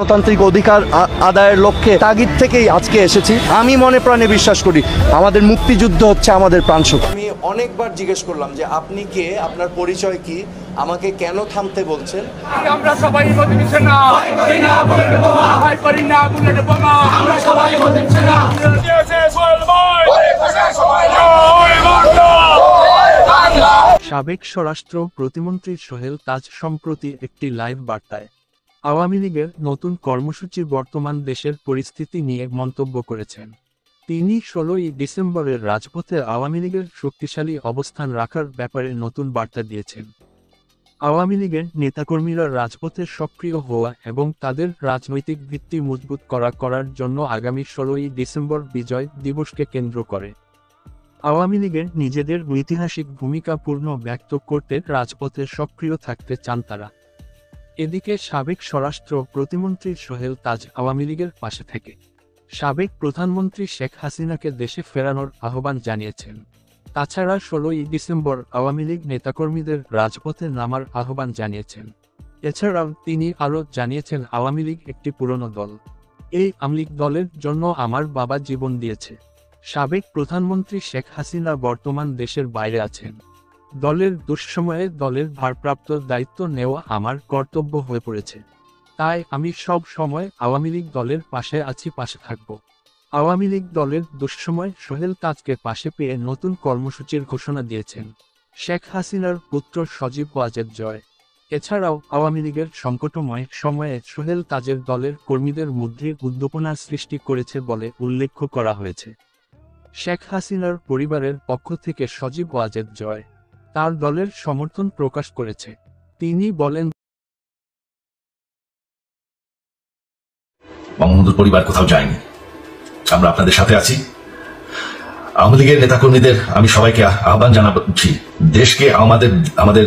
গণতান্ত্রিক অধিকার আদায়ের লক্ষ্যে তাগিদ থেকেই আজকে এসেছি। আমি মনে প্রাণে বিশ্বাস করি আমাদের মুক্তিযুদ্ধ হচ্ছে আমাদের প্রাণশক্তি। আমি অনেকবার জিজ্ঞেস করলাম যে আপনি কে, আপনার পরিচয় কি, আমাকে কেন থামতে বলছেন? আমরা সবাই বলছি না, আমরা সবাই বলছি না। সাবেক স্বরাষ্ট্র প্রতিমন্ত্রী সোহেল তাজ সম্প্রতি একটি লাইভ বার্তায় আওয়ামী লীগের নতুন কর্মসূচির বর্তমান দেশের পরিস্থিতি নিয়ে মন্তব্য করেছেন। তিনি 16ই ডিসেম্বরের রাজপথে আওয়ামী লীগের শক্তিশালী অবস্থান রাখার ব্যাপারে নতুন বার্তা দিয়েছেন। আওয়ামী লীগের নেতাকর্মীরা রাজপথে সক্রিয় হওয়া এবং তাদের রাজনৈতিক ভিত্তি মজবুত করার জন্য আগামী 16ই ডিসেম্বর বিজয় দিবসকে কেন্দ্র করে আওয়ামী লীগের নিজেদের ঐতিহাসিক ভূমিকা পূর্ণ ব্যক্ত করতে রাজপথে সক্রিয় থাকতে চান তারা। এদিকে সাবেক স্বরাষ্ট্র প্রতিমন্ত্রী সোহেল তাজ আওয়ামী লীগের পাশে থেকে সাবেক প্রধানমন্ত্রী শেখ হাসিনাকে দেশে ফেরানোর আহ্বান জানিয়েছেন। তাছাড়া 16ই ডিসেম্বর আওয়ামী লীগ নেতাকর্মীদের রাজপথে নামার আহ্বান জানিয়েছেন। এছাড়াও তিনি আরও জানিয়েছেন, আওয়ামী লীগ একটি পুরনো দল, এই আওয়ামী লীগ দলের জন্য আমার বাবা জীবন দিয়েছে। সাবেক প্রধানমন্ত্রী শেখ হাসিনা বর্তমান দেশের বাইরে আছেন। দলের দুঃসময়ে দলের ভারপ্রাপ্ত দায়িত্ব নেওয়া আমার কর্তব্য হয়ে পড়েছে, তাই আমি সব সময় আওয়ামী লীগ দলের পাশে আছি, পাশে থাকব। আওয়ামী লীগ দলের দুঃসময় সোহেল তাজকে পাশে পেয়ে নতুন কর্মসূচির ঘোষণা দিয়েছেন শেখ হাসিনার পুত্র সজীব ওয়াজেদ জয়। এছাড়াও আওয়ামী লীগের সংকটময় সময়ে সোহেল তাজের দলের কর্মীদের মধ্যে উদ্দীপনার সৃষ্টি করেছে বলে উল্লেখ করা হয়েছে। শেখ হাসিনার পরিবারের পক্ষ থেকে সজীব ওয়াজেদ জয় তার দলের সমর্থন প্রকাশ করেছে। তিনি বলেন, বঙ্গবন্ধুর পরিবার কোথাও যায়নি, আমরা আপনাদের সাথে আছি। আওয়ামী লীগের নেতাকর্মীদের আমি সবাইকে আহ্বান জানাচ্ছি, দেশকে আমাদের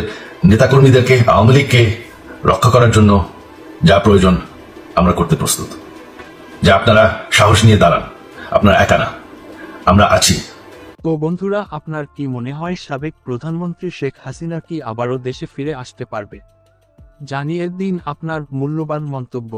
নেতাকর্মীদেরকে আওয়ামী লীগকে রক্ষা করার জন্য যা প্রয়োজন আমরা করতে প্রস্তুত। যা আপনারা সাহস নিয়ে দাঁড়ান, আপনারা একা না, আমরা আছি। তো বন্ধুরা, আপনার কি মনে হয় সাবেক প্রধানমন্ত্রী শেখ হাসিনা কি আবারও দেশে ফিরে আসতে পারবে? জানিয়ে দিন আপনার মূল্যবান মন্তব্য।